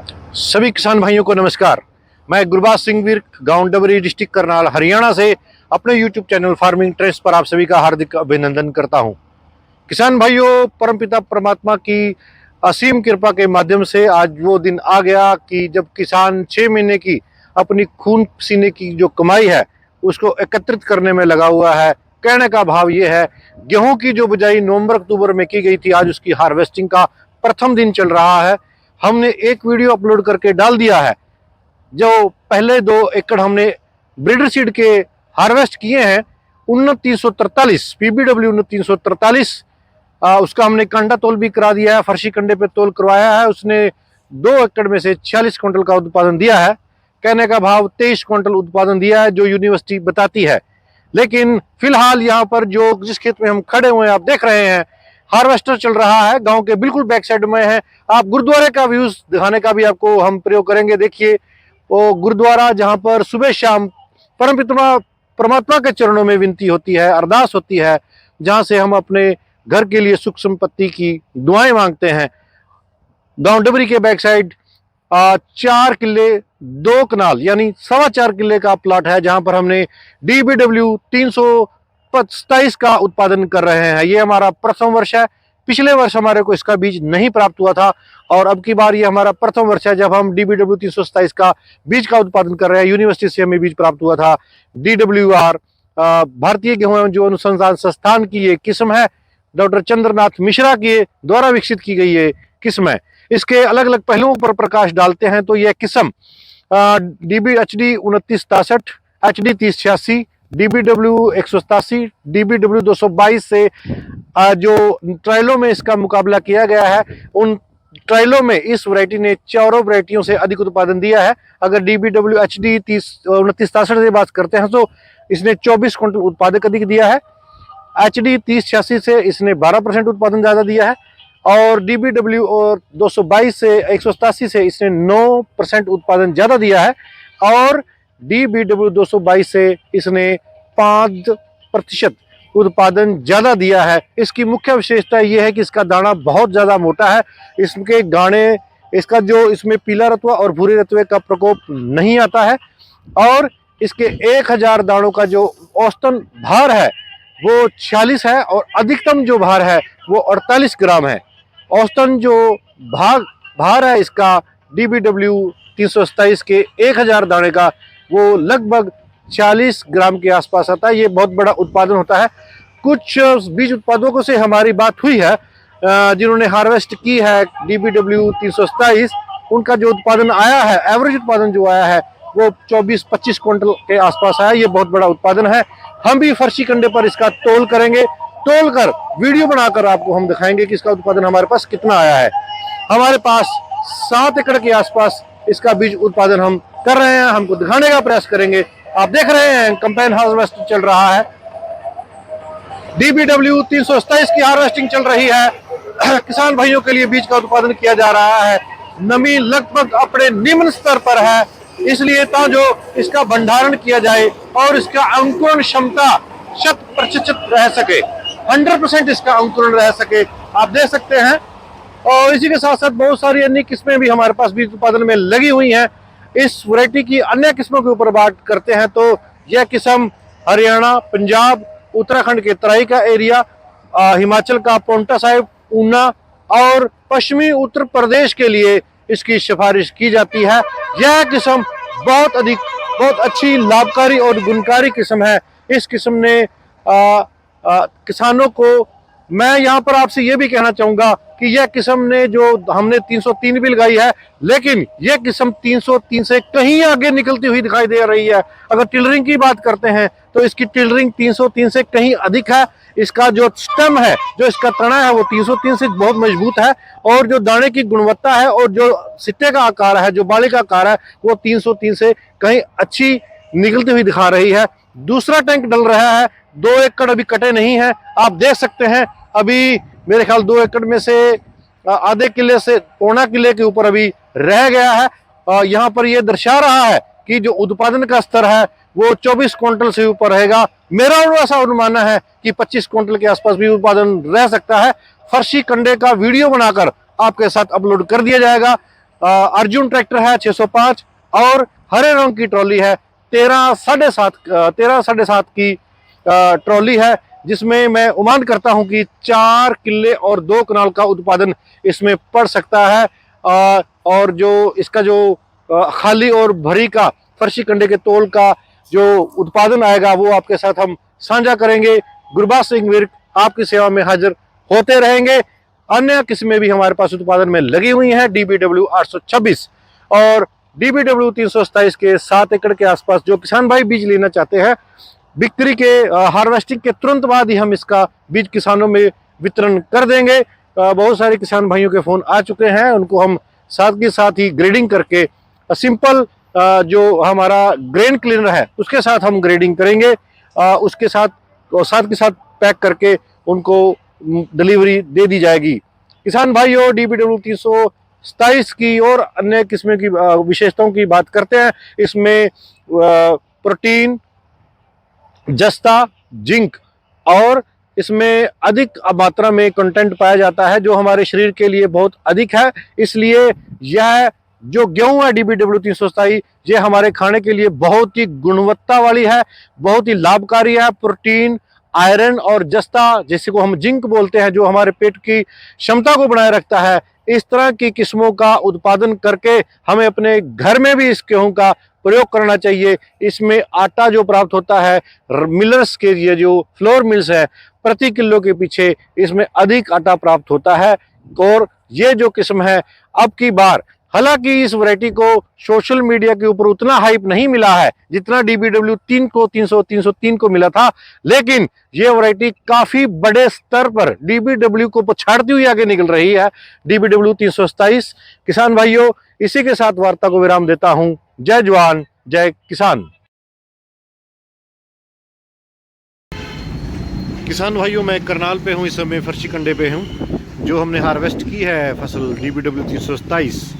सभी किसान भाइयों को नमस्कार। मैं गुरबाज सिंह वीर, गांव डबरी, डिस्ट्रिक्ट करनाल, हरियाणा से अपने यूट्यूब चैनल फार्मिंग ट्रेंड्स पर आप सभी का हार्दिक अभिनंदन करता हूं। किसान भाइयों, परमपिता परमात्मा की असीम कृपा के माध्यम से आज वो दिन आ गया कि जब किसान 6 महीने की अपनी खून पसीने की जो कमाई है उसको एकत्रित करने में लगा हुआ है। कहने का भाव ये है, गेहूं की जो बुआई नवंबर अक्टूबर में की गई थी, आज उसकी हार्वेस्टिंग का प्रथम दिन चल रहा है। हमने एक वीडियो अपलोड करके डाल दिया है। जो पहले 2 एकड़ हमने ब्रीडर सीड के हार्वेस्ट किए हैं, 2943 पीबीडब्ल्यू 2943, उसका हमने कंडा तोल भी करा दिया है, फर्शी कंडे पे तोल करवाया है। उसने 2 एकड़ में से 46 क्विंटल का उत्पादन दिया है। कहने का भाव 23 क्विंटल उत्पादन दिया है, जो यूनिवर्सिटी बताती है। लेकिन फिलहाल यहाँ पर जो जिस खेत में हम खड़े हुए हैं, आप देख रहे हैं, हार्वेस्टर चल रहा है। गांव के बिल्कुल बैक साइड में है। आप गुरुद्वारे का व्यूज दिखाने का भी आपको हम प्रयोग करेंगे। देखिए, वो गुरुद्वारा जहां पर सुबह शाम परमपिता परमात्मा के चरणों में विनती होती है, अरदास होती है, जहां से हम अपने घर के लिए सुख संपत्ति की दुआएं मांगते हैं। गांव डबरी के बैक साइड 4 किले 2 कनाल यानी 4.25 किले का प्लॉट है, जहां पर हमने DBW 327 का उत्पादन कर रहे हैं। ये हमारा प्रथम वर्ष है। पिछले वर्ष हमारे को इसका बीज नहीं प्राप्त हुआ था और अब की बार ये हमारा प्रथम वर्ष है जब हम DBW 327 का बीज का उत्पादन कर रहे हैं। यूनिवर्सिटी से हमें बीज प्राप्त हुआ था। DWR भारतीय गेहूं एवं जीव अनुसंधान संस्थान की ये किस्म है। डॉक्टर चंद्रनाथ मिश्रा के द्वारा विकसित की गई ये किस्म है। इसके अलग अलग पहलुओं पर प्रकाश डालते हैं तो यह किस्म DB-HD 2963, HD 3086, DBW 187, DBW 222 से जो ट्रायलों में इसका मुकाबला किया गया है, उन ट्रायलों में इस वैरायटी ने चारों वैरायटियों से अधिक उत्पादन दिया है। अगर DBW HD 2963 से बात करते हैं तो इसने 24 क्विंटल उत्पादक अधिक दिया है। HD 3086 से इसने 12% उत्पादन ज्यादा दिया है और DBW और 222 से 187 से इसने 9% उत्पादन ज्यादा दिया है और DBW 222 से इसने 5% उत्पादन ज्यादा दिया है। इसकी मुख्य विशेषता यह है कि इसका दाना बहुत ज्यादा मोटा है। इसके गाने, इसका जो इसमें पीला रतुआ और भूरे रतुए का प्रकोप नहीं आता है और इसके 1000 दानों का जो औसतन भार है वो 46 है और अधिकतम जो भार है वो 48 ग्राम है। औसतन जो भार है इसका DBW 327 के 1000 दाने का वो लगभग 40 ग्राम के आसपास आता है। ये बहुत बड़ा उत्पादन होता है। कुछ बीज उत्पादकों से हमारी बात हुई है जिन्होंने हार्वेस्ट की है DBW 327, उनका जो उत्पादन आया है, एवरेज उत्पादन जो आया है वो 24-25 क्विंटल के आसपास आया। ये बहुत बड़ा उत्पादन है। हम भी फर्शी कंडे पर इसका तोल करेंगे, तोल कर वीडियो बनाकर आपको हम दिखाएंगे कि इसका उत्पादन हमारे पास कितना आया है। हमारे पास 7 एकड़ के आसपास इसका बीज उत्पादन हम कर रहे हैं, हमको दिखाने का प्रयास करेंगे। आप देख रहे हैं कंबाइन हार्वेस्ट चल रहा है, DBW 327 की हार्वेस्टिंग चल रही है। किसान भाइयों के लिए बीज का उत्पादन किया जा रहा है। नमी लगभग अपने निम्न स्तर पर है, इसलिए तो जो इसका भंडारण किया जाए और इसका अंकुरण क्षमता 100% रह सके, 100% इसका अंकुरण रह सके, आप देख सकते हैं। और इसी के साथ साथ बहुत सारी अन्य किस्में भी हमारे पास बीज उत्पादन में लगी हुई हैं। इस वैरायटी की अन्य किस्मों के ऊपर बात करते हैं तो यह किस्म हरियाणा, पंजाब, उत्तराखंड के तराई का एरिया, हिमाचल का पोंटा साहिब, ऊना और पश्चिमी उत्तर प्रदेश के लिए इसकी सिफारिश की जाती है। यह किस्म बहुत अच्छी, लाभकारी और गुणकारी किस्म है। इस किस्म ने किसानों को, मैं यहाँ पर आपसे ये भी कहना चाहूंगा कि यह किस्म ने, जो हमने 303 भी लगाई है, लेकिन यह किस्म 303 से कहीं आगे निकलती हुई दिखाई दे रही है। अगर टिलरिंग की बात करते हैं तो इसकी टिलरिंग 303 से कहीं अधिक है। इसका जो स्टेम है, जो इसका तना है, वो 303 से बहुत मजबूत है और जो दाने की गुणवत्ता है और जो सिट्टे का आकार है, जो बाली का आकार है, वो 303 से कहीं अच्छी निकलती हुई दिखा रही है। दूसरा टैंक डल रहा है। 2 एकड़ अभी कटे नहीं है, आप देख सकते हैं। अभी मेरे ख्याल 2 एकड़ में से आधे किले से पौना किले के ऊपर अभी रह गया है। यहाँ पर यह दर्शा रहा है कि जो उत्पादन का स्तर है वो 24 क्विंटल से ऊपर रहेगा। मेरा ऐसा अनुमान है कि 25 क्विंटल के आसपास भी उत्पादन रह सकता है। फर्शी कंडे का वीडियो बनाकर आपके साथ अपलोड कर दिया जाएगा। अर्जुन ट्रैक्टर है 605 और हरे रंग की ट्रॉली है 13.5 की ट्रॉली है, जिसमें मैं उम्मीद करता हूं कि 4 किले और 2 कनाल का उत्पादन इसमें पड़ सकता है। और जो इसका जो खाली और भरी का फर्शी कंडे के तोल का जो उत्पादन आएगा वो आपके साथ हम साझा करेंगे। गुरबाज सिंह विर्क आपकी सेवा में हाजिर होते रहेंगे। अन्य किस्में भी हमारे पास उत्पादन में लगी हुई हैं, DBW 826 और DBW 327 के 7 एकड़ के आसपास जो किसान भाई बीज लेना चाहते हैं, बिक्री के हार्वेस्टिंग के तुरंत बाद ही हम इसका बीज किसानों में वितरण कर देंगे। बहुत सारे किसान भाइयों के फोन आ चुके हैं, उनको हम साथ के साथ ही ग्रेडिंग करके सिंपल जो हमारा ग्रेन क्लीनर है उसके साथ हम ग्रेडिंग करेंगे, उसके साथ के साथ पैक करके उनको डिलीवरी दे दी जाएगी। किसान भाइयों, DBW 327 की और अन्य किस्में की विशेषताओं की बात करते हैं। इसमें प्रोटीन, जस्ता, जिंक और इसमें अधिक मात्रा में कंटेंट पाया जाता है जो हमारे शरीर के लिए बहुत अधिक है। इसलिए यह जो गेहूं है DBW 327 ये हमारे खाने के लिए बहुत ही गुणवत्ता वाली है, बहुत ही लाभकारी है। प्रोटीन, आयरन और जस्ता, जिसे को हम जिंक बोलते हैं, जो हमारे पेट की क्षमता को बनाए रखता है, इस तरह की किस्मों का उत्पादन करके हमें अपने घर में भी इस गेहूं का प्रयोग करना चाहिए। इसमें आटा जो प्राप्त होता है मिलर्स के, ये जो फ्लोर मिल्स है, प्रति किलो के पीछे इसमें अधिक आटा प्राप्त होता है। और ये जो किस्म है अब की बार, हालांकि इस वैरायटी को सोशल मीडिया के ऊपर उतना हाइप नहीं मिला है जितना DBW 303 को मिला था, लेकिन ये वैरायटी काफी बड़े स्तर पर DBW को पछाड़ती हुई आगे निकल रही है। DBW 327 किसान भाइयों, इसी के साथ वार्ता को विराम देता हूं। जय जवान, जय किसान। किसान भाइयों, मैं करनाल पे हूँ, इस समय फर्शी कंडे पे हूँ। जो हमने हार्वेस्ट की है फसल DBW 327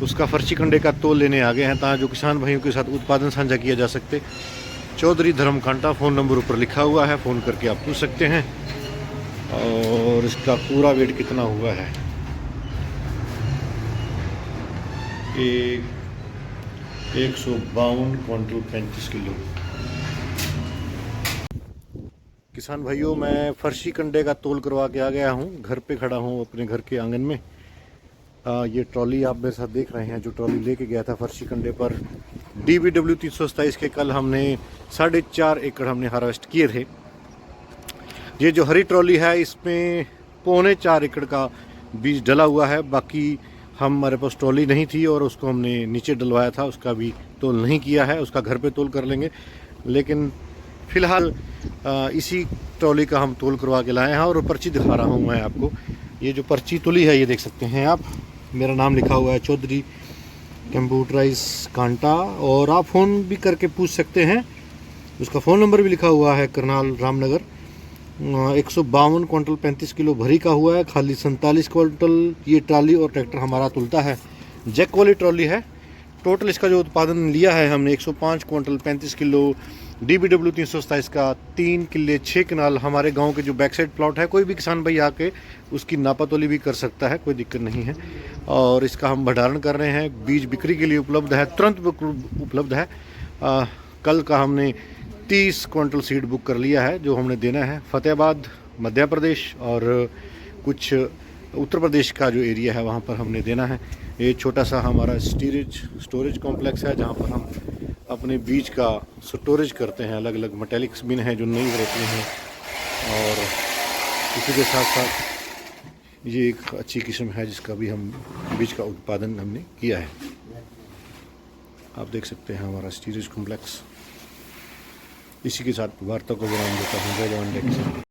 उसका फर्शी कंडे का तोल लेने आ गए हैं, ताकि जो किसान भाइयों के साथ उत्पादन साझा किया जा सकते। चौधरी धर्म कांटा, फ़ोन नंबर ऊपर लिखा हुआ है, फ़ोन करके आप पूछ सकते हैं। और इसका पूरा वेट कितना हुआ है, 152 क्विंटल 35 किलो। किसान भाइयों, मैं फर्शी कंडे का तोल करवा के आ गया हूँ, घर पे खड़ा हूँ अपने घर के आंगन में। ये ट्रॉली आप मेरे साथ देख रहे हैं, जो ट्रॉली लेके गया था फर्शी कंडे पर DBW 327 के कल हमने 4.5 एकड़ हमने हार्वेस्ट किए थे। ये जो हरी ट्रॉली है इसमें 4.25 एकड़ का बीज डला हुआ है। बाकी हमारे पास ट्रॉली नहीं थी और उसको हमने नीचे डलवाया था, उसका भी तोल नहीं किया है, उसका घर पे तोल कर लेंगे। लेकिन फ़िलहाल इसी ट्रॉली का हम तोल करवा के लाए हैं और पर्ची दिखा रहा हूँ मैं आपको। ये जो पर्ची तुली है ये देख सकते हैं आप, मेरा नाम लिखा हुआ है चौधरी कंप्यूटराइज कांटा, और आप फ़ोन भी करके पूछ सकते हैं। उसका फ़ोन नंबर भी लिखा हुआ है, करनाल रामनगर। 152 क्विंटल 35 किलो भरी का हुआ है, खाली 47 क्विंटल ये ट्रॉली और ट्रैक्टर हमारा तुलता है। जैक वाली ट्रॉली है। टोटल इसका जो उत्पादन लिया है हमने 105 क्विंटल 35 किलो DBW 327 का, 3 किले 6 कनाल हमारे गांव के जो बैक साइड प्लॉट है। कोई भी किसान भाई आके उसकी नापातोली भी कर सकता है, कोई दिक्कत नहीं है। और इसका हम भंडारण कर रहे हैं, बीज बिक्री के लिए उपलब्ध है, तुरंत उपलब्ध है। कल का हमने 30 क्विंटल सीड बुक कर लिया है, जो हमने देना है फतेहाबाद मध्य प्रदेश और कुछ उत्तर प्रदेश का जो एरिया है वहाँ पर हमने देना है। ये छोटा सा हमारा स्टोरेज कॉम्प्लेक्स है, जहाँ पर हम अपने बीज का स्टोरेज करते हैं। अलग अलग मेटेलिक्स बिन हैं जो नई वैरायटी हैं, और इसी के साथ साथ ये एक अच्छी किस्म है जिसका भी हम बीज का उत्पादन हमने किया है। आप देख सकते हैं हमारा स्टोरेज कॉम्प्लेक्स। इसी के साथ वार्ता को विराम देता हूँ। जय जवान, जय किसान।